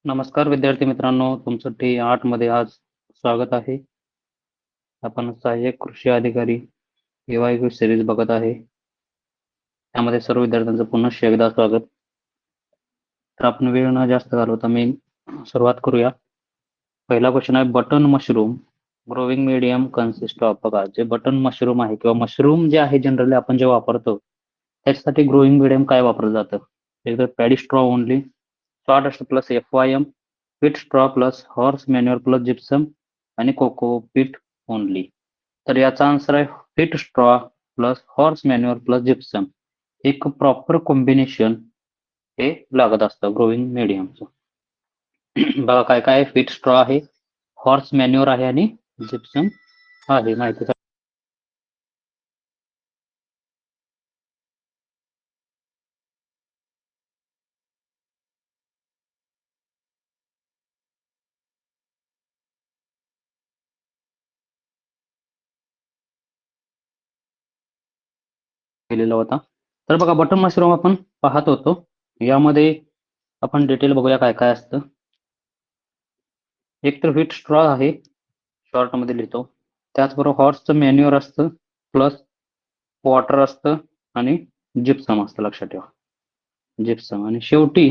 नमस्कार विद्यार्थी मित्रांनो, तुमचं T8 मध्ये आज स्वागत आहे. आपण सहाय्यक कृषी अधिकारी PYQ सिरीज बघत आहे. त्यामध्ये सर्व विद्यार्थ्यांचं पुन्हा एकदा स्वागत. तर आपण वेळ न जास्त घालवता मी सुरुवात करूया. पहिला क्वेश्चन आहे button mushroom growing medium consist of. बघा, जे बटन मशरूम आहे किंवा मशरूम जे आहे जनरली आपण जे वापरतो त्याच्यासाठी ग्रोविंग मीडियम काय वापरलं जातं? एकतर paddy straw only, sawdust plus FYM, पीट straw plus horse manure plus gypsum आणि कोकोपीट ओनली. तर याचा आन्सर आहे पीट straw plus horse manure plus gypsum. एक प्रॉपर कॉम्बिनेशन हे लागत असतं ग्रोविंग मीडियमचं. बघा काय काय आहे. पीट स्ट्रॉ आहे, हॉर्स मॅन्युअर आहे आणि जिप्सम आहे. माहिती केलेला होता. तर बघा, बटन मशरूम आपण पाहत होतो. यामध्ये आपण डिटेल बघूया काय काय असतं. एक तर व्हीट स्ट्रॉ आहे, शॉर्ट मध्ये लिहितो. त्याचबरोबर हॉर्सचं मॅन्युअर असतं प्लस वॉटर असतं आणि जिप्सम असतं. लक्षात ठेवा, जिप्सम. आणि शेवटी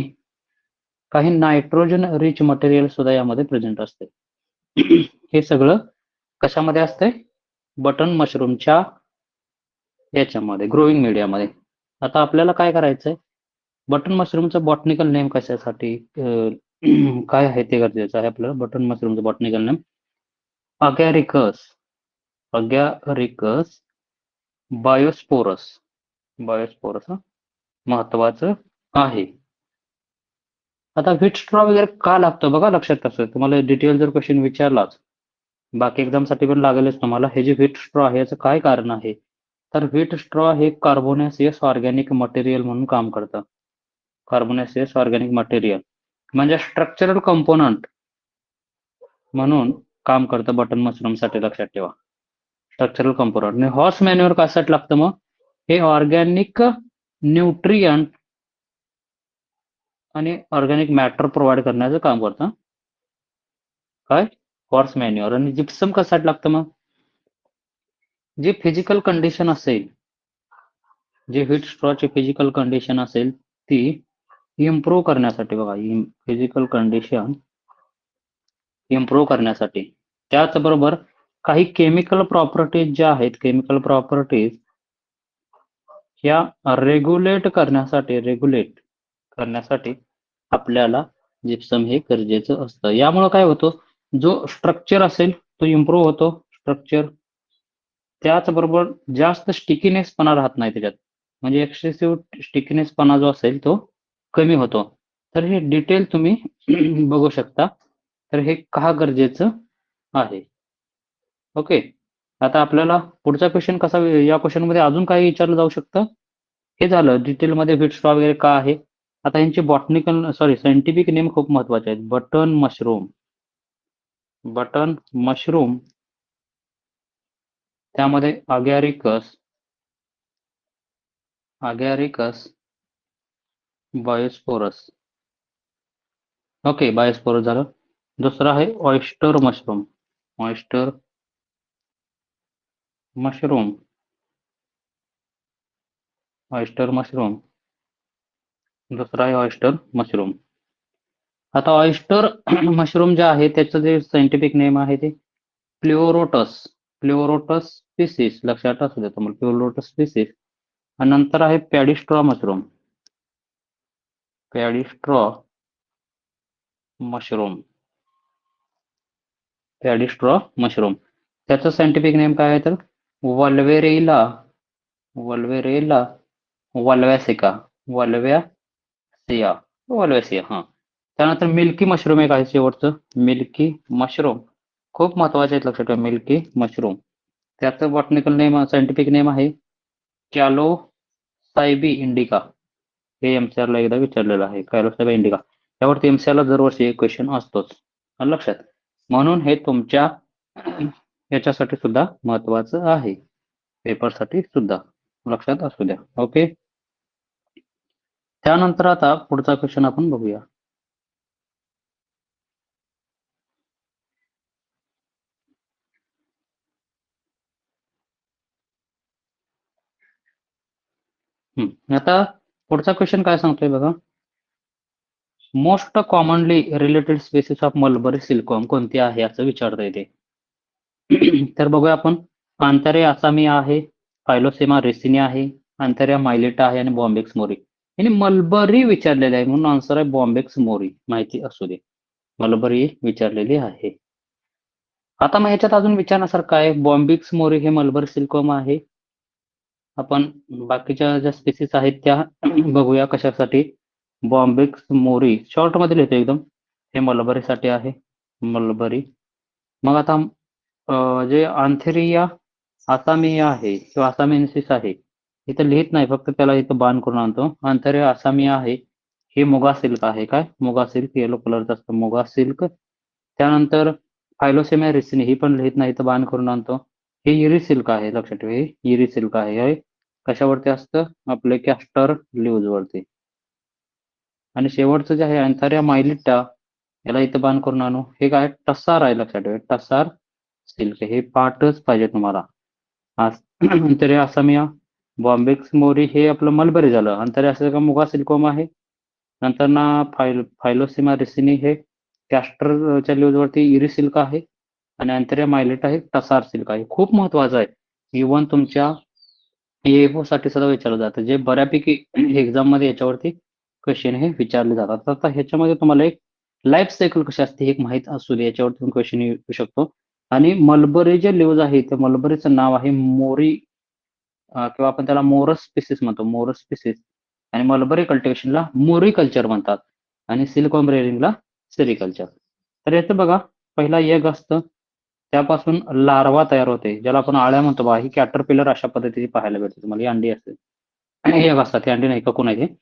काही नायट्रोजन रिच मटेरियल सुद्धा यामध्ये प्रेझेंट असते. हे सगळं कशामध्ये असतंय? बटन मशरूमच्या याच्यामध्ये, ग्रोविंग मीडियामध्ये. आता आपल्याला काय करायचंय, बटन मशरूमचं बॉटनिकल नेम कशासाठी काय आहे ते गरजेचं आहे आपल्याला. बटन मशरूमचं बॉटनिकल नेम अगॅरिकस, अगॅरिकस बायोस्पोरस, बायोस्पोरस महत्वाचं आहे. आता व्हीट स्ट्रॉ वगैरे का लागतं बघा, लक्षात कसं तुम्हाला डिटेल जर क्वेश्चन विचारलाच, बाकी एक्झाम साठी पण लागेलच तुम्हाला, हे जे व्हीट स्ट्रॉ आहे याचं काय कारण आहे. तर व्हीट स्ट्रॉ हे कार्बोनेसियस ऑर्गॅनिक मटेरियल म्हणून काम करतं. कार्बोनेसियस ऑर्गॅनिक मटेरियल म्हणजे स्ट्रक्चरल कंपोनंट म्हणून काम करतं बटन मशरूम साठी. लक्षात ठेवा, स्ट्रक्चरल कंपोनंट. आणि हॉर्स मॅन्युअर कशासाठी लागतं मग? हे ऑर्गॅनिक न्यूट्रियंट आणि ऑर्गॅनिक मॅटर प्रोव्हाइड करण्याचं काम करतं. काय? Horse manure. आणि जिप्सम कशासाठी लागतं मग? जी फिजिकल कंडिशन असेल, जे व्हीट स्ट्रॉची फिजिकल कंडिशन असेल ती इम्प्रूव्ह करण्यासाठी. बघा, फिजिकल कंडिशन इम्प्रूव्ह करण्यासाठी. त्याचबरोबर काही केमिकल प्रॉपर्टीज ज्या आहेत, केमिकल प्रॉपर्टीज ह्या रेग्युलेट करण्यासाठी आपल्याला जिप्सम हे गरजेचं असतं. यामुळे काय होतं, जो स्ट्रक्चर असेल तो इम्प्रूव्ह होतो, स्ट्रक्चर. त्याचबरोबर जास्त स्टिकीनेसपणा राहत नाही त्याच्यात, म्हणजे एक्सेसिव्ह स्टिकीनेसपणा जो असेल तो कमी होतो. तर हे डिटेल तुम्ही बघू शकता. तर हे का गरजेचं आहे. ओके. आता आपल्याला पुढचा क्वेश्चन कसा, या क्वेश्चन मध्ये अजून काही विचारलं जाऊ शकतं. हे झालं डिटेलमध्ये व्हीट स्ट्रॉ वगैरे का आहे. आता यांचे सायंटिफिक नेम खूप महत्वाचे आहेत. बटन मशरूम, बटन मशरूम, त्यामध्ये अगॅरिकस, अगॅरिकस बायोस्पोरस. ओके, बायोस्पोरस झालं. दुसरा आहे oyster mushroom, oyster mushroom, oyster mushroom. दुसरा आहे ऑयस्टर मशरूम. आता ऑयस्टर मशरूम जे आहे त्याचं जे सायंटिफिक नेम आहे ते प्लेओरोटस, प्लेओरोटस स्पीसीस. लक्षात असू द्या तुम्हाला, प्लेओरोटस स्पीसीस. आणि नंतर आहे पॅडीस्ट्रॉ मशरूम, पॅडीस्ट्रॉ मशरूम, पॅडीस्ट्रॉ मशरूम. त्याचं सायंटिफिक नेम काय आहे तर वल्वेरेला, वल्वेरेला वल्वॅसिका, वल्व्यासिया, वल्वॅसिया. हा. त्यानंतर मिल्की मशरूम एक आहे शेवटचं, मिल्की मशरूम. खूप महत्वाचे आहेत, लक्षात ठेवा, मिल्की मशरूम. त्याचं बॉटनिकल नेम, सायंटिफिक नेम आहे कॅलोसाइबी इंडिका. हे एमसीआर ला एकदा विचारलेलं आहे, कॅलोसाइबा इंडिका. यावरती एमसीआर ला दरवर्षी एक क्वेश्चन असतोच. आलं लक्षात. म्हणून हे तुमच्या याच्यासाठी सुद्धा महत्वाचं आहे, पेपरसाठी सुद्धा. लक्षात असू द्या. ओके. त्यानंतर आता पुढचा क्वेश्चन आपण बघूया. आता पुढचा क्वेश्चन काय सांगतोय बघा, most commonly related species of mulberry silkworm कोणती आहे असं विचारता येते. तर बघूया आपण, आंतरिया आसामी आहे, फायलोसेमा रेसिनी आहे, आंतरिया मायलिटा आहे आणि बॉम्बेक्स मोरी. आणि मलबरी विचारलेले आहे म्हणून आन्सर आहे बॉम्बेक्स मोरी. माहिती असू दे, मलबरी विचारलेली आहे. आता मग ह्याच्यात अजून विचारण्यासारखं आहे, बॉम्बिक्स मोरी हे मलबरी सिल्कवर्म आहे. आपण बाकीच्या ज्या स्पेसिस आहेत त्या बघूया कशासाठी. बॉम्बिक्स मोरी शॉर्ट मध्ये लिहितो एकदम, हे मलबरीसाठी आहे, मलबरी. मग आता जे आंथेरिया आसामिया आहे किंवा आसामिन्सिस आहे, इथं लिहित नाही, फक्त त्याला इथं बाण करून आणतो. आंथेरिया आसामिया आहे, हे मुगा सिल्क आहे. काय मुगा सिल्क, येलो कलरचं असतं मुगा सिल्क. त्यानंतर फायलोसेमा रिसिनी ही पण लिहित नाही, इथं बाण करून आणतो. हे इरी सिल्क आहे, लक्षात ठेवा, हे इरी सिल्क आहे. हे कशावरती असतं, आपले कॅस्टर लीव्ज वरती. आणि शेवटचं जे आहे अँथारिया मायलिटा, याला इथं बाण करून आणू. हे काय टसार आहे, लक्षात ठेवा, टसार सिल्क. हे पाठच पाहिजे तुम्हाला. अंतरिया आसामिया, बॉम्बेक्स मोरी हे आपलं मलबरी झालं. अंतरिया आसामिया मुगा सिल्कवर्म आहे. नंतर ना फायलोसेमा रिसिनी हे कॅस्टरच्या लीव्ज वरती इरी सिल्क आहे. आणि अंतरिया मायलिटा हे टसार सिल्क आहे. खूप महत्वाचं आहे, इव्हन तुमच्या EFO साठी सुद्धा विचारलं जातं, जे बऱ्यापैकी एक्झाम मध्ये याच्यावरती क्वेश्चन हे विचारले जातात. आता ह्याच्यामध्ये तुम्हाला एक लाईफ सायकल कशी असते हे एक माहित असू दे, याच्यावरती क्वेश्चन येऊ शकतो. आणि मलबरी जे लीव्ज आहे, त्या मलबरीचं नाव आहे मोरी, किंवा आपण त्याला मोरस स्पिसिस म्हणतो, मोरस स्पिसिस. आणि मलबरी कल्टिवेशनला मोरी कल्चर म्हणतात आणि सिल्कवर्म रेअरिंगला सेरिकल्चर. तर याचं बघा, पहिला एग असतं, त्यापासून लार्वा तयार होते, ज्याला आपण आळ्या म्हणतो बघा. ही कॅटरपिलर अशा पद्धतीने पाहायला भेटते तुम्हाला. ही अंडी असते, एग असतात, ही अंडी नाही, ककून आहे ते.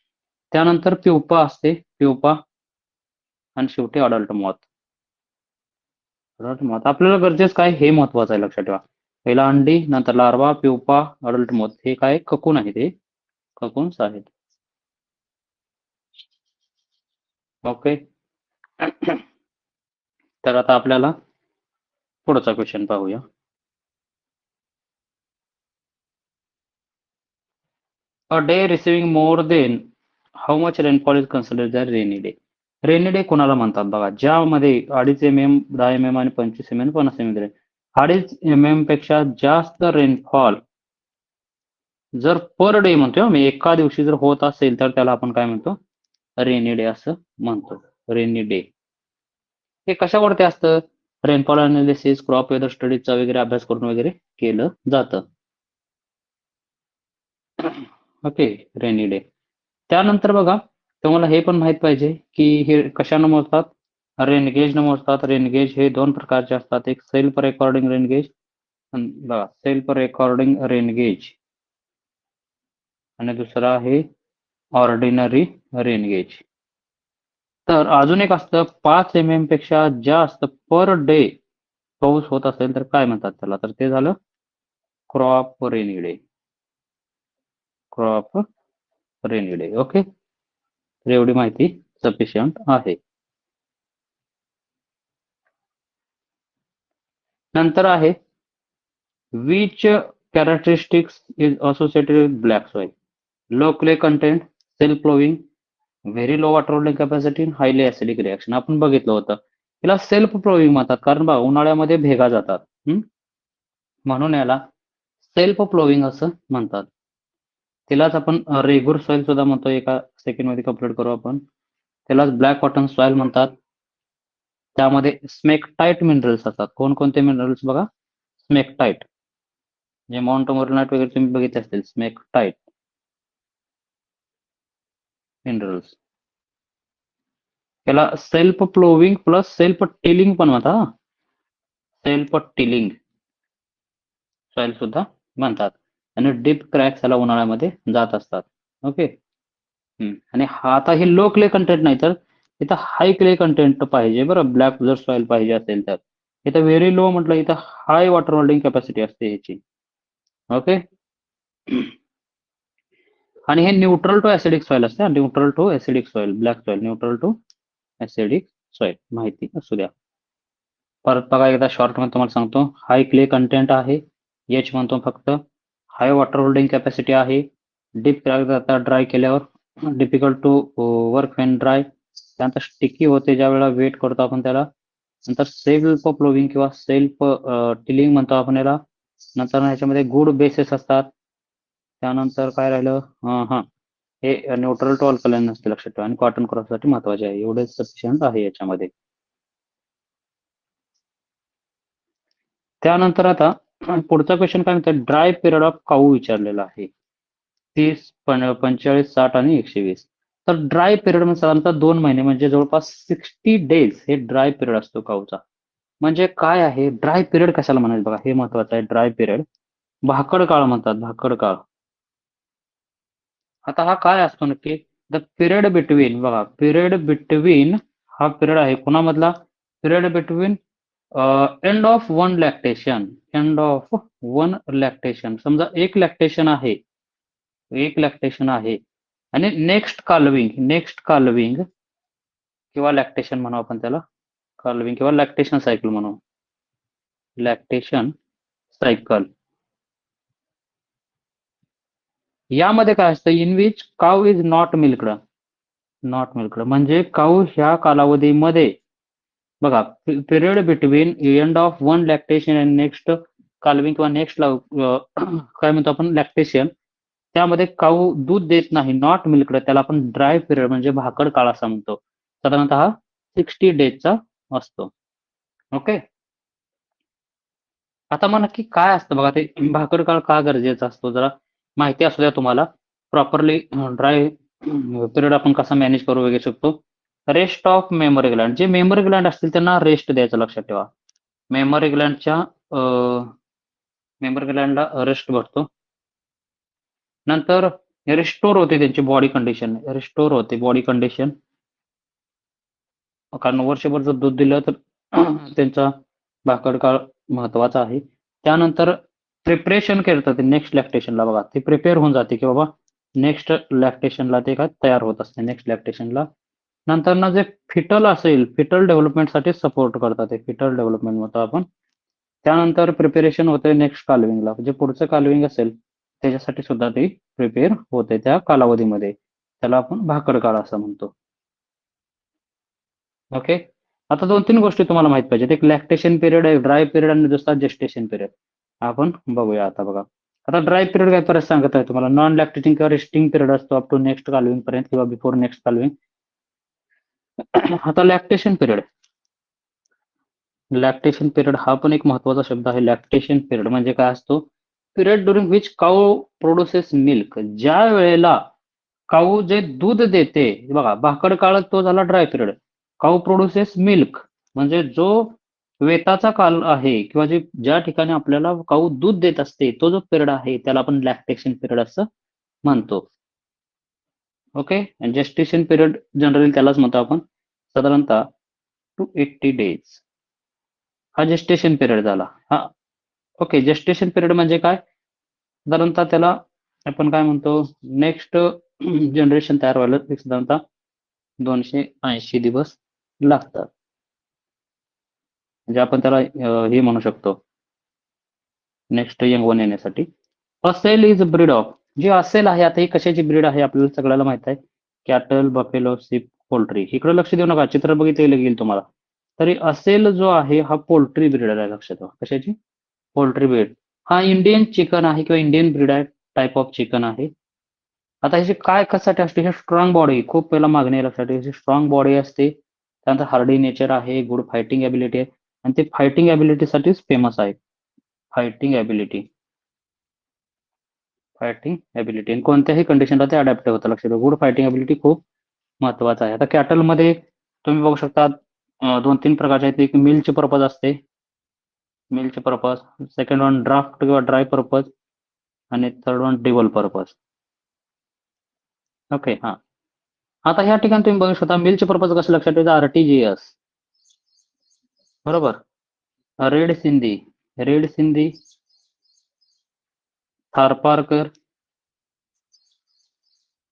त्यानंतर प्युपा असते, प्युपा. आणि शेवटी अडल्ट मॉथ. अडल्ट मॉथ आपल्याला गरजेचं काय हे महत्वाचं आहे, लक्षात ठेवा. पहिला अंडी, नंतर लार्वा, प्युपा, अडल्ट मॉथ. हे काय ककून आहे, ते ककून्स आहेत. ओके. तर आता आपल्याला पुढचा क्वेश्चन पाहूया. A day receiving more than how much rainfall is considered the rainy day. Rainy day कोणाला म्हणतात बघा, ज्यामध्ये 2.5 mm, 10 mm आणि 25 mm, 50 mm. 2.5 mm पेक्षा जास्त रेनफॉल जर पर डे म्हणतोय मी, एका दिवशी जर होत असेल, तर त्याला आपण काय म्हणतो, रेनी डे असं म्हणतो. रेनी डे हे कशावरती असतं, रेनफॉल अनालिसिस, क्रॉप वेदर स्टडीजचा वगैरे अभ्यास करून वगैरे केलं जातं. Okay, rainy day. त्यानंतर बघा, तुम्हाला हे पण माहित पाहिजे की हे कशानं मोजतात, रेनगेज न मोजतात. रेनगेज हे 2 प्रकारचे असतात, एक सेल्फ रेकॉर्डिंग रेनगेज, बघा सेल्फ रेकॉर्डिंग रेनगेज, आणि दुसरा आहे ऑर्डिनरी रेनगेज. तर अजून एक असतं, 5 mm पेक्षा जास्त पर डे पाऊस होत असेल तर काय म्हणतात त्याला, तर ते झालं crop rainy day. Crop rainy day. Okay, तर एवढी माहिती सफिशियंट आहे. नंतर आहे, which characteristics is associated with black soil. Low clay content, self flowing, very low water holding capacity, highly acidic reaction. आपण बघितलं होतं, याला सेल्फ फ्लोविंग म्हणतात, कारण बघा उन्हाळ्यामध्ये भेगा जातात, म्हणून याला सेल्फ फ्लोविंग असं म्हणतात. त्यालाच आपण रेगुर सॉइल सुद्धा म्हणतो. एका सेकंड मध्ये कंप्लीट करू आपण. त्यालाच ब्लॅक कॉटन सॉइल म्हणतात. त्यामध्ये स्मेकटाईट मिनरल्स असतात. कोणकोणते मिनरल्स बघा, स्मेकटाईट, जे माउंट मोरनाईट वगैरे तुम्ही बघितले असतील, स्मेकटाईट मिनरल्स. त्याला self flowing plus self tilling पण म्हणतात. सेल्फ टिलिंग सॉइल सुद्धा म्हणतात. आणि डीप क्रॅक्स याला उन्हाळ्यामध्ये जात असतात. ओके. आणि आता हे लो क्ले कंटेंट नाही, तर इथं हाय क्ले कंटेंट पाहिजे बरं, ब्लॅक जर सॉइल पाहिजे असेल तर. इथं व्हेरी लो म्हटलं, इथं हाय वॉटर होल्डिंग कॅपॅसिटी असते ह्याची. ओके. आणि हे न्यूट्रल टू ऍसिडिक सॉइल असते, neutral to acidic soil, black soil neutral to acidic soil, माहिती असू द्या. परत बघा एकदा शॉर्ट मध्ये तुम्हाला सांगतो, हाय क्ले कंटेंट आहे, एच म्हणतो फक्त. हाय वॉटर होल्डिंग कॅपॅसिटी आहे, डीप क्रॅक जातात ड्राय केल्यावर, difficult to work when dry, त्यानंतर स्टिकी होते ज्या वेळेला वेट करतो आपण त्याला, नंतर सेल्फ प्लोविंग किंवा सेल्फ टिलिंग म्हणतो आपण याला, नंतर ह्याच्यामध्ये गुड बेसेस असतात, त्यानंतर काय राहिलं, हा हे न्यूट्रल टू अल्कलाइन असते लक्षात ठेवा, आणि कॉटन क्रॉपसाठी महत्वाचे आहे, एवढे सफिशियंट आहे याच्यामध्ये. त्यानंतर आता पुढचा क्वेश्चन काय म्हणतात, ड्राय पिरियड ऑफ काऊ विचारलेला आहे, 30, 45, 60 आणि 120. तर ड्राय पिरियड म्हणजे साधारणतः 2 महिने म्हणजे जवळपास 60 डेज हे ड्राय पिरियड असतो काऊचा. म्हणजे काय आहे ड्राय पिरियड कशाला म्हणायचं बघा, हे महत्वाचं आहे. ड्राय पिरियड भाकड काळ म्हणतात, भाकड काळ. आता हा काय असतो नक्की, द पिरियड बिटवीन, बघा पिरियड बिटवीन हा पिरियड आहे कोणामधला, period between end of one lactation, end of one lactation, समजा एक लॅक्टेशन आहे, एक लॅक्टेशन आहे आणि नेक्स्ट कालविंग किंवा लॅक्टेशन म्हणू आपण त्याला, कालविंग किंवा लॅक्टेशन सायकल म्हणू, लॅक्टेशन सायकल. यामध्ये काय असतं, in which cow is not milked, म्हणजे काऊ ह्या कालावधीमध्ये, बघा period between end of one lactation and next calving किंवा नेक्स्ट काय म्हणतो आपण लॅक्टेशन, त्यामध्ये काऊ दूध देत नाही, नॉट मिल्कड, त्याला आपण ड्राय पिरियड म्हणजे भाकड काळ असा म्हणतो. साधारणतः 60 डेजचा असतो. ओके, आता मग नक्की काय असतं बघा, ते भाकड काळ का गरजेचा असतो जरा माहिती असू द्या तुम्हाला. प्रॉपरली ड्राय पिरियड आपण कसा मॅनेज करू वगैरे शकतो. रेस्ट ऑफ मेमरी ग्लँड, जे मेमरी ग्लँड असतील त्यांना रेस्ट द्यायचं लक्षात ठेवा. मेमरी ग्लँडच्या मेमरी ग्लँडला रेस्ट भेटतो. नंतर रिस्टोर होते त्यांची बॉडी कंडिशन, रिस्टोर होते बॉडी कंडिशन, कारण वर्षभर जर दूध दिलं तर त्यांचा भाकड काळ महत्वाचा आहे. त्यानंतर प्रिपरेशन करतात ते नेक्स्ट लॅक्टेशनला, बघा ते प्रिपेअर होऊन जाते की बाबा नेक्स्ट लॅक्टेशनला ते काय तयार होत असते नेक्स्ट लॅक्टेशनला. नंतर ना जे फिटल असेल, फिटल डेव्हलपमेंटसाठी सपोर्ट करतात, ते फिटल डेव्हलपमेंट म्हणतो आपण. त्यानंतर प्रिपेरेशन होते नेक्स्ट कालविंगला, जे पुढचं कालविंग असेल त्याच्यासाठी सुद्धा ते प्रिपेअर होते त्या कालावधीमध्ये, त्याला आपण भाकड काळ असं म्हणतो. ओके, आता 2-3 गोष्टी तुम्हाला माहित पाहिजेत, एक लॅक्टेशन पिरियड आहे, ड्राय पिरियड, आणि दुसरा जेस्टेशन पिरियड. आपण बघूया आता. बघा आता ड्राय पिरियड काय परत सांगत आहे तुम्हाला, नॉन लॅक्टेटिंग किंवा रेस्टिंग पिरियड असतो अप टू नेक्स्ट कालविंग पर्यंत किंवा बिफोर नेक्स्ट कालविंग. आता लॅक्टेशन पिरियड हा पण एक महत्वाचा शब्द आहे. लॅक्टेशन पिरियड म्हणजे काय असतो, period during which cow produces milk, ज्या वेळेला काऊ जे दूध देते, बघा भाकड काळ तो झाला ड्राय पिरियड. काऊ प्रोड्युसेस मिल्क म्हणजे जो वेताचा काल आहे किंवा जे ज्या ठिकाणी आपल्याला काऊ दूध देत असते तो जो पिरियड आहे त्याला आपण लॅक्टेशन पिरियड असं म्हणतो. ओके, जेस्टेशन पिरियड जनरली त्यालाच म्हणतो आपण, साधारणतः 280 डेज हा जेस्टेशन पिरियड झाला. हा ओके, जेस्टेशन पिरियड म्हणजे काय, साधारणतः त्याला आपण काय म्हणतो, नेक्स्ट जनरेशन तयार व्हायला साधारणतः 280 दिवस लागतात, म्हणजे आपण त्याला हे म्हणू शकतो नेक्स्ट यंग वन येण्यासाठी. असेल इज ब्रीड ऑफ, जी असेल आहे, आता ही कशाची ब्रीड आहे आपल्याला सगळ्याला माहित आहे, कॅटल, बफेलो, शिप, पोल्ट्री. इकडे लक्ष देऊ नका, चित्र बघितलं गेल तुम्हाला. तरी असेल जो आहे हा पोल्ट्री ब्रीड आहे, लक्षात ठेवा. कशाची, पोल्ट्री ब्रीड. हा इंडियन चिकन आहे किंवा इंडियन ब्रीड आहे, टाईप ऑफ चिकन आहे. आता ह्याची काय कशासाठी असते, हे स्ट्रॉंग बॉडी, खूप पहिला मागणी आहे लक्षात, ह्याची स्ट्रॉंग बॉडी असते, त्यानंतर हार्डी नेचर आहे, गुड फायटिंग ॲबिलिटी आहे, आणि ते फायटिंग ॲबिलिटीसाठीच फेमस आहे. फायटिंग ॲबिलिटी आणि कोणत्याही कंडिशनला ते अडॅप्ट होतं, लक्षात ठेवा. गुड फायटिंग ॲबिलिटी खूप महत्वाचं आहे. आता कॅटलमध्ये तुम्ही बघू शकता 2-3 प्रकारचे आहेत, एक मिलचे पर्पज असते, मिलचे पर्पज, सेकंड वन ड्राफ्ट किंवा ड्राय पर्पज, आणि third one dual purpose. Okay, हा आता ह्या ठिकाणी तुम्ही बघू शकता मिलचे पर्पज कसं लक्षात ठेवायचं, आरटीजीएस बरोबर, रेड सिंधी, थारपारकर,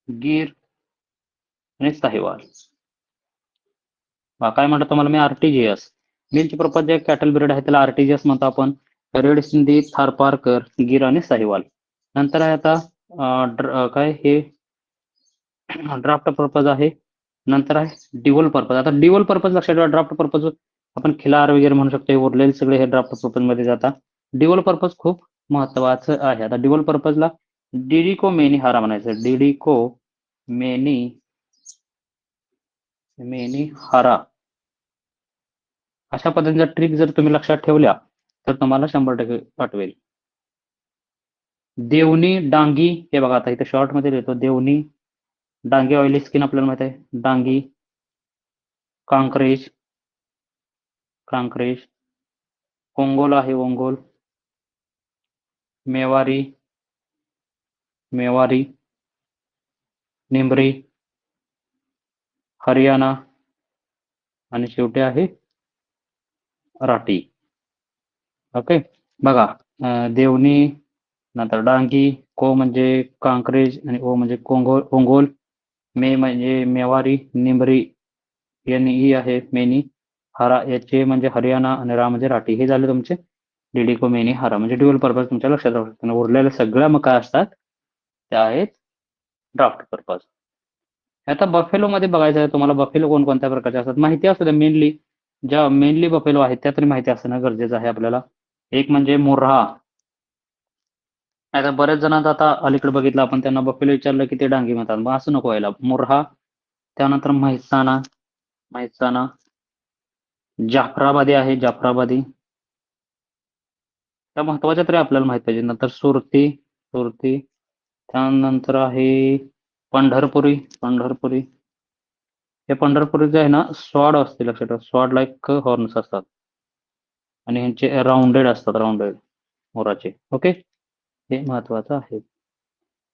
गीर आणि साहिवाल. काय म्हणतो तुम्हाला मी, आरटीजीएस. मिलचे पर्पज जे कॅटल ब्रीड आहे त्याला आरटीजीएस म्हणतो आपण, रेड सिंधी, थारपारकर, गीर आणि साहिवाल. नंतर आहे आता काय हे ड्राफ्ट पर्पज आहे. नंतर आहे डिव्हल पर्पज. आता डिव्हल पर्पज लक्षात ठेवा. ड्राफ्ट पर्पज आपण खिलार वगैरे म्हणू शकतो. हे उरलेले सगळे हे ड्राफ्ट पर्पज मध्ये जातात. डिव्हल पर्पज खूप महत्वाचं आहे. आता डिव्हल पर्पजला डिडिको मेनी हारा म्हणायचं. डिडिको मेनी हारा अशा पद्धतीचा ट्रिक जर तुम्ही लक्षात ठेवल्या तर तुम्हाला 100% आठवेल. देवणी डांगी, हे बघा आता इथे शॉर्ट मध्ये लिहितो. देवणी डांगी ऑइली स्किन आपल्याला माहित आहे. डांगी, कांक्रेज, ओंगोल आहे. ओंगोल, मेवारी, निंबरी, हरियाणा आणि शेवटी आहे राठी. ओके, बघा देवणी, नंतर डांगी, को म्हणजे कांक्रेज आणि ओ म्हणजे ओंगोल, मे म्हणजे मेवारी, निंबरी ही आहे मेनी, हारा याचे म्हणजे हरियाणा आणि रा म्हणजे राठी. हे झाले तुमचे डिडिको मेनी हारा म्हणजे ड्युअल पर्पज तुमच्या लक्षात राहू शकतात. उरलेल्या सगळ्या मग काय असतात त्या आहेत ड्राफ्ट पर्पज. आता बफेलो मध्ये बघायचं आहे तुम्हाला. बफेलो कोणत्या प्रकारचे असतात माहिती असू द्या. मेनली बफेलो आहेत त्या तरी माहिती असणं गरजेचं आहे आपल्याला. एक म्हणजे मुर्हा. आता बरेच जणांचं आता अलीकडे बघितलं आपण, त्यांना बफेलो विचारलं की ते डांगी म्हणतात. मग असं नको व्हायला. मुर्हा, त्यानंतर म्हैसाना, जाफराबादी आहे. त्या महत्वाच्या तरी आपल्याला माहित पाहिजे. नंतर सुरती, त्यानंतर आहे पंढरपुरी. हे पंढरपुरीचे आहे ना स्वाड असते लक्षात ठेवा. स्वाड लाईक हॉर्न्स असतात आणि ह्यांचे राऊंडेड असतात. मोराचे. ओके, हे महत्वाचं आहे.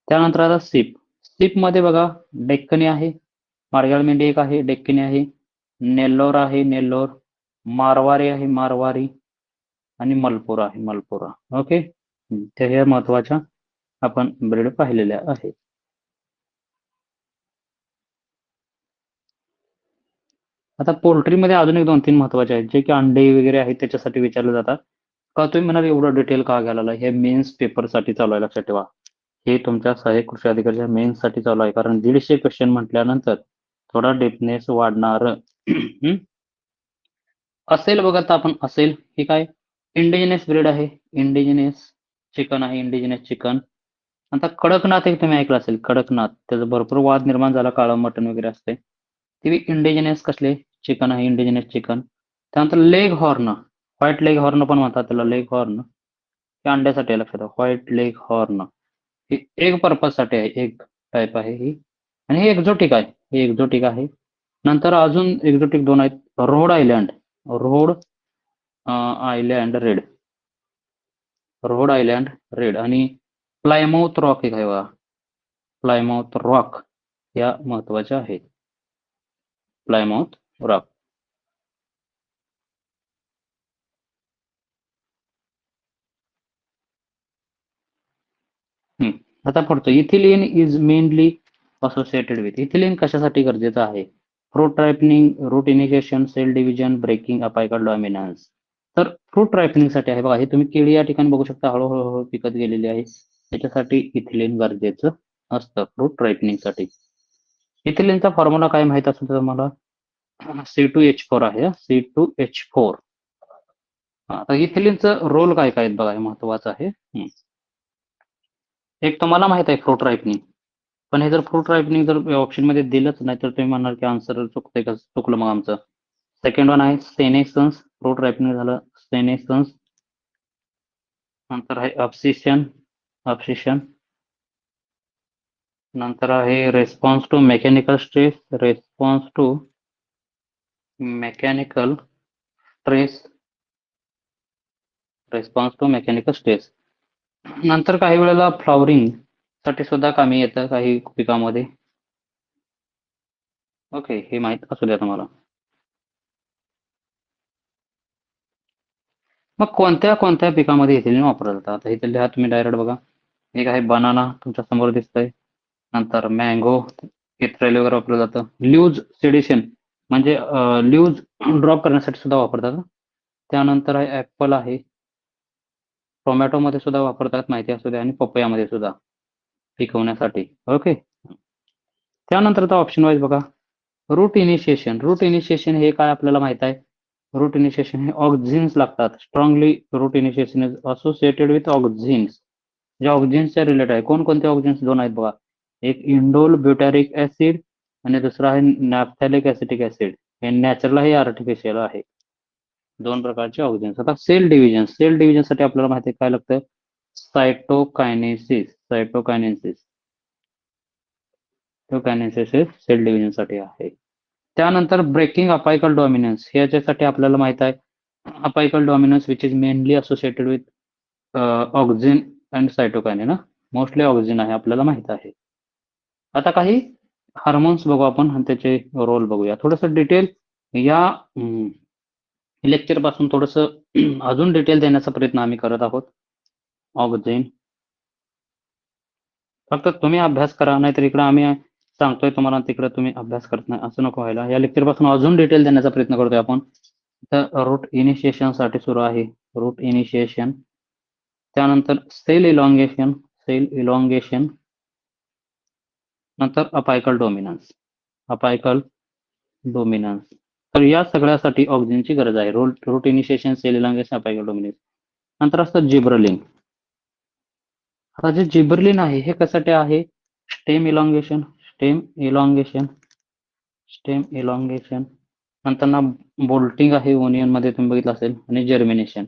त्यानंतर आता सीप मध्ये बघा डेक्कनी आहे, मार्गाल मेंढी एक आहे, डेक्कनी आहे, नेल्लोर आहे, मारवारी आहे, आणि मलपुरा आहे. ओके, तर हे महत्वाच्या आपण ब्रीड पाहिलेल्या आहेत. आता पोल्ट्रीमध्ये अजून एक 2-3 महत्वाचे आहेत जे की अंडे वगैरे आहेत त्याच्यासाठी विचारले जातात. का तुम्ही म्हणाल एवढं डिटेल का घ्यायला? हे मेन्स पेपरसाठी चालू आहे, लक्षात ठेवा. हे तुमच्या सहाय्यक कृषी अधिकाऱ्याच्या मेन्ससाठी चालू आहे. कारण 150 क्वेश्चन म्हटल्यानंतर थोडा डेपनेस वाढणार. असेल बघा, तर आपण असेल हे काय इंडिजिनस ब्रीड आहे. Indigenous chicken. आता कडकनाथ एक तुम्ही ऐकलं असेल. कडकनाथ, त्याचा भरपूर वाद निर्माण झाला. काळं मटण वगैरे असते ते इंडिजिनस कसले चिकन आहे. Indigenous chicken. त्यानंतर leghorn, white leghorn पण म्हणतात त्याला. लेग हॉर्न हे अंड्यासाठी आहे, लक्षात ठेवा. व्हाईट लेग हॉर्न ही एग पर्पज साठी आहे. एग टाईप आहे ही. आणि हे एक्झोटिक आहे. नंतर अजून एक्झोटिक 2 आहेत. रोड आयलँड रेड आणि प्लायमाउथ रॉक एक आहे बघा. प्लायमाउथ रॉक या महत्वाच्या आहेत. Plymouth Rock. आता पडतो ethylene is mainly associated with. Ethylene कशासाठी गरजेचं आहे? Fruit ripening, root initiation, cell division, breaking, apical dominance. तर फ्रूट रायपनिंग साठी आहे बघा. हे तुम्ही केळी या ठिकाणी बघू शकता हळूहळू पिकत गेलेली आहे. त्याच्यासाठी इथिलीन गरजेचं असतं फ्रूट रायपनिंग साठी. इथिलीनचा फॉर्म्युला काय माहित असेल तर तुम्हाला C2H4 आहे. C2H4. आता इथिलीनचं रोल काय काय बघा, हे महत्वाचं आहे. एक तुम्हाला माहित आहे फ्रूट रायपनिंग, पण हे जर फ्रूट रायपनिंग जर ऑप्शन मध्ये दिलंच नाही तर तुम्ही म्हणणार की आन्सर चुकतंय का, चुकलं मग आमचं. सेकंड वन आहे सेनेसन्स. फ्रूट रायपनिंग झालं सेनेसन्स. नंतर आहे अब्सिशन. नंतर आहे रेस्पॉन्स टू मेकॅनिकल स्ट्रेस. नंतर काही वेळेला फ्लॉवरिंग साठी सुद्धा कामी येतं काही पिकामध्ये. ओके, हे माहित असू द्या तुम्हाला. मग कोणत्या पिकामध्ये इथिलीन वापरलं जातं? आता इथे लिहा तुम्ही डायरेक्ट बघा. एक आहे बनाना तुमच्या समोर दिसतंय. नंतर मँगो इथ्राइल वगैरे वापरलं जातं. ल्यूज सेडिशन म्हणजे ल्यूज ड्रॉप करण्यासाठी सुद्धा वापरतात. त्यानंतर आहे ऍपल आहे. टोमॅटो मध्ये सुद्धा वापरतात, माहिती असू द्या, आणि पपयामध्ये सुद्धा. पिकवण्यासाठी. ओके. त्यानंतरचा ऑप्शन वाईज बघा, रूट इनिशिएशन. रूट इनिशिएशन हे काय आपल्याला माहित आहे. रूट इनिशिएशन हे ऑक्झिन्स लागतात. Strongly root initiation is associated with auxins. जे ऑक्झिन्सच्या रिलेटेड आहे. कोणकोणते ऑक्झिन्स? दोन आहेत बघा. एक इंडोल ब्युटॅरिक ऍसिड आणि दुसरा आहे नॅफ्थॅलिक ऍसिटिक ऍसिड. हे नॅचरल आहे, आर्टिफिशियल आहे. दोन प्रकारचे ऑक्झिन्स. आता सेल डिव्हिजन. सेल डिव्हिजन साठी आपल्याला माहिती आहे काय लागतं. सायटोकायनेसिस. सायटोकायनेसिस सेल डिव्हिजन साठी आहे. त्यानंतर ब्रेकिंग अपायकल डॉमिनन्स. याच्यासाठी आपल्याला माहित आहे apical dominance which is mainly associated with auxin and cytokinin. Mostly auxin आहे, आपल्याला माहित आहे. आता काही हार्मोन्स बघू आपण आणि त्याचे रोल बघूया. थोडंसं डिटेल या लेक्चर पासून थोडंसं अजून डिटेल देण्याचा प्रयत्न आम्ही करत आहोत. ऑक्झिन फक्त तुम्ही अभ्यास करा, नाहीतर इकडे आम्ही सांगतोय तुम्हाला तिकडे तुम्ही अभ्यास करत नाही, असं नको व्हायला. या लेक्चर पासून अजून डिटेल देण्याचा प्रयत्न करतोय आपण. तर रूट इनिशिएशन साठी सुरू आहे. Root initiation. त्यानंतर सेल इलॉंगेशन. Cell elongation. नंतर अपायकल डॉमिनन्स. Apical dominance. तर या सगळ्यासाठी ऑक्झिनची गरज आहे. Root initiation, cell elongation, apical dominance. नंतर असतं जिब्रलिन. आता जे जिब्रलिन आहे हे कशासाठी आहे. Stem elongation. Stem elongation. Stem elongation. नंतर ना बोल्टिंग आहे, ओनियन मध्ये तुम्ही बघितलं असेल. आणि जर्मिनेशन.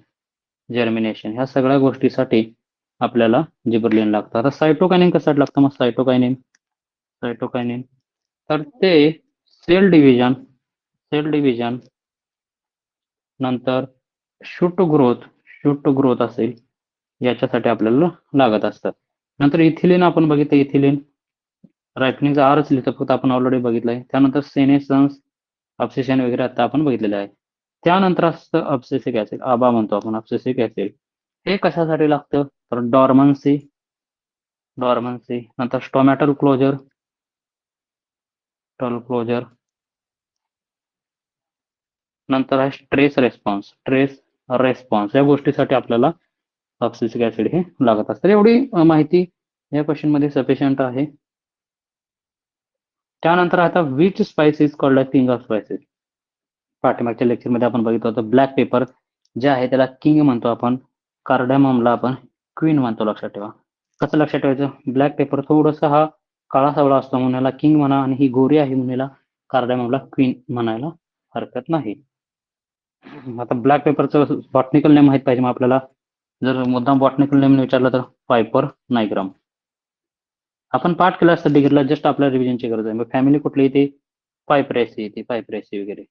जर्मिनेशन ह्या सगळ्या गोष्टीसाठी आपल्याला जिब्रलिन लागतं. आता सायटोकायनिन कशासाठी लागतं मग. सायटोकायनिन. सायटोकायनिन तर ते सेल डिव्हिजन. सेल डिव्हिजन नंतर शूट ग्रोथ असेल याच्यासाठी आपल्याला लागत असतात. नंतर इथिलिन आपण बघितलं. इथिलिन रायफनिंगचा आरच लिहितो फक्त, आपण ऑलरेडी बघितलंय. त्यानंतर सेनेसन्स, ऑब्सेशन वगैरे आता आपण बघितलेलं आहे. त्यानंतर असतं ऑब्सेसिक ऍसिड. आबा म्हणतो आपण, ऑब्सेसिक ऍसिड. हे कशासाठी लागतं तर डॉर्मन्सी. डॉर्मन्सी. नंतर स्टोमॅटल क्लोजर. क्लोजर. नंतर आहे स्ट्रेस रेस्पॉन्स. स्ट्रेस रेस्पॉन्स या गोष्टीसाठी आपल्याला ऑब्सेसिक ऍसिड हे लागत असतं. एवढी माहिती या क्वेश्चन मध्ये सफिशियंट आहे. त्यानंतर आता which spice is called a king of spices. पाठीमागच्या लेक्चर मध्ये आपण बघितलं होतं. ब्लॅक पेपर जे आहे त्याला किंग म्हणतो आपण. कार्डाममला आपण क्वीन म्हणतो. लक्षात ठेवा. कसं लक्षात ठेवायचं. ब्लॅक पेपर थोडंसं हा काळा सावळा असतो म्हणून याला किंग म्हणा, आणि ही गोरी आहे म्हणून याला कार्डाममला क्वीन म्हणायला हरकत नाही. आता ब्लॅक पेपरचं बॉटनिकल नेम माहित पाहिजे मग आपल्याला. जर मुद्दाम बॉटनिकल नेम विचारलं तर पायपर नायग्राम. आपण पाठ केला असतं डिग्रीला, जस्ट आपल्या रिव्हिजनची गरज आहे. मग फॅमिली कुठली येते. पायपरेसी येते. पायपरेसी वगैरे.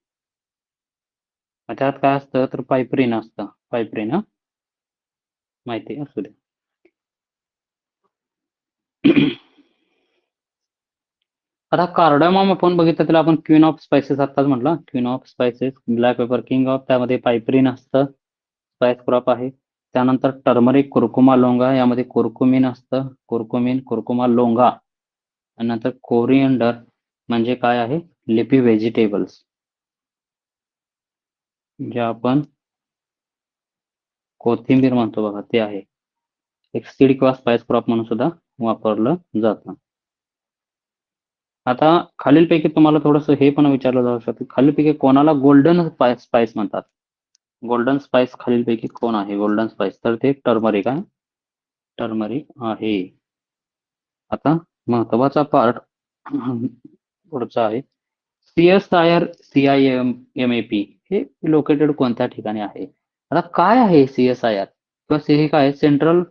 त्यात काय असतं तर पायप्रिन असतं. पायप्रिन माहिती असू दे. आता कार्डामॉम आपण बघितलं त्याला आपण क्वीन ऑफ स्पायसेस आत्ताच म्हटलं. Queen of spices. Black paper king of. त्यामध्ये पायप्रिन असतं. स्पाइस क्रॉप आहे. त्यानंतर टर्मरिक, कुर्कुमा लोंगा. यामध्ये कुर्कुमिन असतं. कुर्कुमा लोंगा. आणि नंतर कोरिएंडर म्हणजे काय आहे. लिफी व्हेजिटेबल्स जे आपण कोथिंबीर म्हणतो बघा, ते आहे. एक सीड किंवा स्पाइस क्रॉप म्हणून सुद्धा वापरलं जातं. आता खालीलपैकी तुम्हाला थोडंसं हे पण विचारलं जाऊ शकतं. खालीलपैकी कोणाला गोल्डन स्पाइस म्हणतात. गोल्डन स्पाइस खालीलपैकी कोण आहे. गोल्डन स्पाइस तर ते टर्मरिक आहे. टर्मरिक आहे. आता महत्वाचा पार्ट पुढचा आहे. CSIR-CIMAP हे लोकेटेड कोणत्या ठिकाणी आहे. आता काय आहे CSIR किंवा हे काय सेंट्रल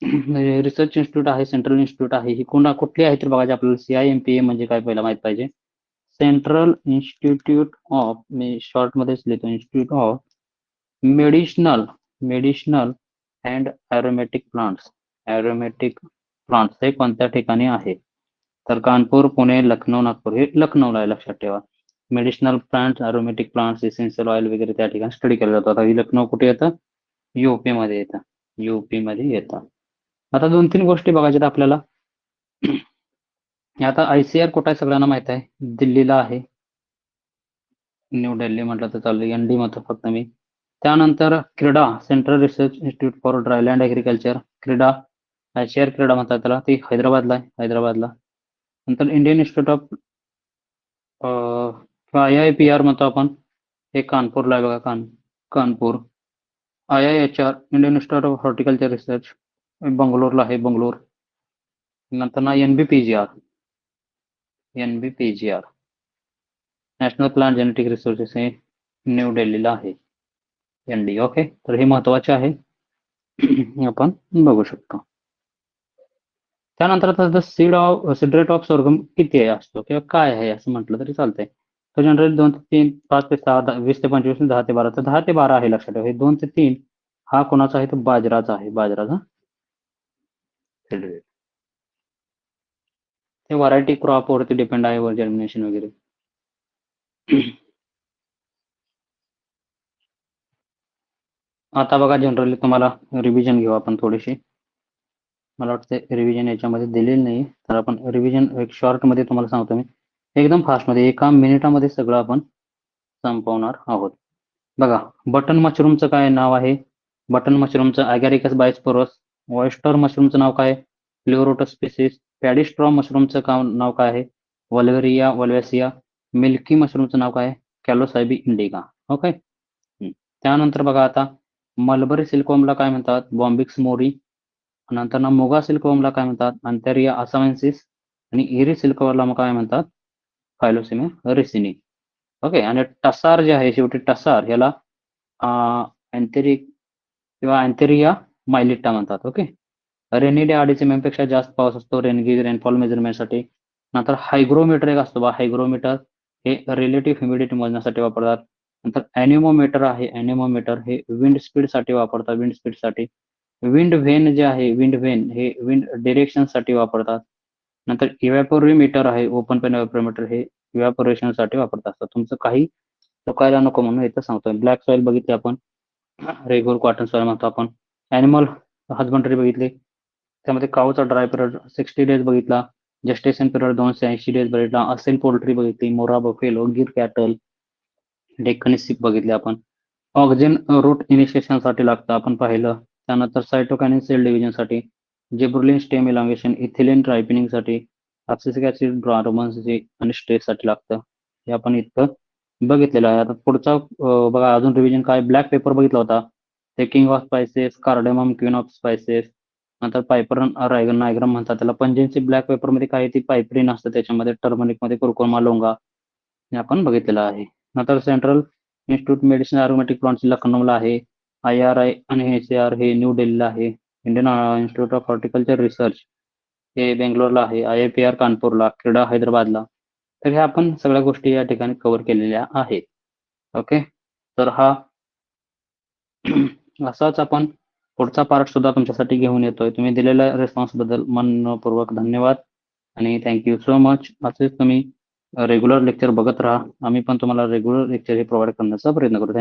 रिसर्च इन्स्टिट्यूट आहे. सेंट्रल इन्स्टिट्यूट आहे. ही कुठली आहे तर बघायचे आपल्याला. CIMPA म्हणजे काय पहिला माहित पाहिजे. Central institute of, me short मध्येच लिहितो, institute of medicinal and aromatic plants. Aromatic plants हे कोणत्या ठिकाणी आहे तर कानपूर, पुणे, लखनौ, नागपूर. हे लखनौला आहे. लक्षात ठेवा. Medicinal plants, aromatic plants, essential oil वगैरे त्या ठिकाणी स्टडी केला जातो. आता ही लखनौ कुठे येतं. UP मध्ये येतं. UP मध्ये येतं. आता 2-3 गोष्टी बघायच्यात आपल्याला. आता ICAR कुठे आहे सगळ्यांना माहित आहे. दिल्लीला आहे. न्यू दिल्ली म्हटलं तर चालेल. ND म्हणतो फक्त मी. त्यानंतर क्रीडा, central research institute for dryland agriculture. क्रीडा आशियार क्रीडा म्हणतात त्याला, ती हैदराबादला आहे, हैदराबादला. नंतर इंडियन इन्स्टिट्यूट ऑफ किंवा IIPR म्हणतो आपण, हे कानपूरला आहे बघा, Kanpur. IIHR, Indian Institute of Horticulture Research, बंगलोरला आहे, बंगलोर. नंतर ना NBPGR, National Plant Genetic Resources, हे न्यू दिल्लीला आहे, ND. ओके, तर हे महत्वाचे आहे. आपण बघू शकतो. त्यानंतर आता सीड रेट ऑफ सोर्गम किती आहे असतो किंवा काय आहे असं म्हटलं तरी चालतंय. तो जनरली 2 ते 3, 5 ते 6, 20 ते 25, 10 ते 12. तर 10 ते 12 आहे, लक्षात ठेवा. हे 2 ते 3 हा कोणाचा आहे, तो बाजराचा आहे, बाजराचा सीड रेट. ते व्हरायटी क्रॉप वरती डिपेंड आहे, वर जर्मिनेशन वगैरे. आता बघा, जनरली तुम्हाला रिव्हिजन घेऊ आपण थोडीशी. मला वाटतं रिव्हिजन याच्यामध्ये दिलेली नाही, तर आपण रिव्हिजन एक शॉर्टमध्ये तुम्हाला सांगतो मी, एकदम फास्टमध्ये 1 मिनिटामध्ये सगळं आपण संपवणार आहोत. बघा, बटन मशरूमचं काय नाव आहे? बटन मशरूमचं अगॅरिकस बायस्पोरस. ऑयस्टर मशरूमचं नाव काय? प्लेरोटस स्पेसिस. पॅडिस्ट्रॉ मशरूमचं नाव काय आहे? वल्वेरिया वल्वेसिया. मिल्की मशरूमचं नाव काय? कॅलोसायबी इंडिका. ओके. त्यानंतर बघा, आता मलबरी सिल्कवर्मला काय म्हणतात? बॉम्बिक्स मोरी. नंतर ना मोगा सिल्कवर्मला काय म्हणतात? अँथेरिया असावेन्सिस. आणि इरी सिल्कवर्मला मग काय म्हणतात? फायलोसिमिया रिसिनी. ओके. आणि टसार जे आहे, शेवटी टसार याला किंवा अँथेरिया मायलिटा म्हणतात. ओके. रेनी डे अडीचपेक्षा जास्त पाऊस असतो रेनगेज रेनफॉल मेजरमेंटसाठी. नंतर हायग्रोमीटर एक असतो बा, हायग्रोमीटर हे रिलेटिव्ह ह्युमिडिटी मोजण्यासाठी वापरतात. नंतर ॲनिमोमीटर आहे, ॲनिमोमीटर हे विंड स्पीडसाठी वापरतात, विंड स्पीडसाठी. विंड व्हेन जे आहे, विंड व्हेन हे विंड डिरेक्शनसाठी वापरतात. नंतर इव्हॅपोरिमीटर आहे, ओपन पेन इव्हॅपोरिमीटर हे इव्हॅपोरेशनसाठी वापरतात. तर तुमचं काही चुकायला नको म्हणून इथं सांगतोय. ब्लॅक सॉइल बघितली आपण, रेगुलर कॉटन सॉइल म्हणतो आपण. ॲनिमल हजबंडरी बघितली, त्यामध्ये काऊचा ड्राय पिरियड 60 डेज बघितला, जस्टेशन पिरियड 280 डेज बघितला, असेल पोल्ट्री बघितली, Murrah buffalo, Gir cattle, Deccani sheep बघितले आपण. ऑक्सिजन रूट इनिशिएशनसाठी लागतं, आपण पाहिलं. त्यानंतर सायटोकायनिन सेल डिव्हिजनसाठी, जिब्रुलिन स्टेम इलॉंगेशन, इथिलिन रायपनिंगसाठी, ॲब्सिसिक ॲसिड ब्रार्मन्सची आणि स्ट्रेससाठी लागतं. हे आपण इतकं बघितलेलं आहे. आता पुढचा बघा, अजून रिव्हिजन काय? ब्लॅक पेपर बघितला होता, ते king of spices, cardamom queen of spices. नंतर पायपरन नायग्रम म्हणतात त्याला. पंजेन्सी ब्लॅक पेपरमध्ये काय, ती पायपरीन असतं, त्याच्यामध्ये टर्मरिकमध्ये कुरकुमा लोंगा, हे आपण बघितलेलं आहे. नंतर central institute medicine aromatic plants लखनौला आहे, IRI आणि HAR हे न्यू दिल्लीला आहे, Indian Institute of Horticulture research हे बेंगलोरला आहे, IIPR कानपूरला, क्रीडा हैदराबादला. तर ह्या आपण सगळ्या गोष्टी या ठिकाणी कव्हर केलेल्या आहेत. ओके. तर हा असाच आपण पुढचा पार्ट सुद्धा तुमच्यासाठी घेऊन येतोय. तुम्ही दिलेल्या रिस्पॉन्सबद्दल मनपूर्वक धन्यवाद आणि थँक्यू सो मच. असेच तुम्ही रेग्युलर लेक्चर बघत राहा. आम्ही पण तुम्हाला रेग्युलर लेक्चर हे प्रोव्हाइड करण्याचा प्रयत्न करू.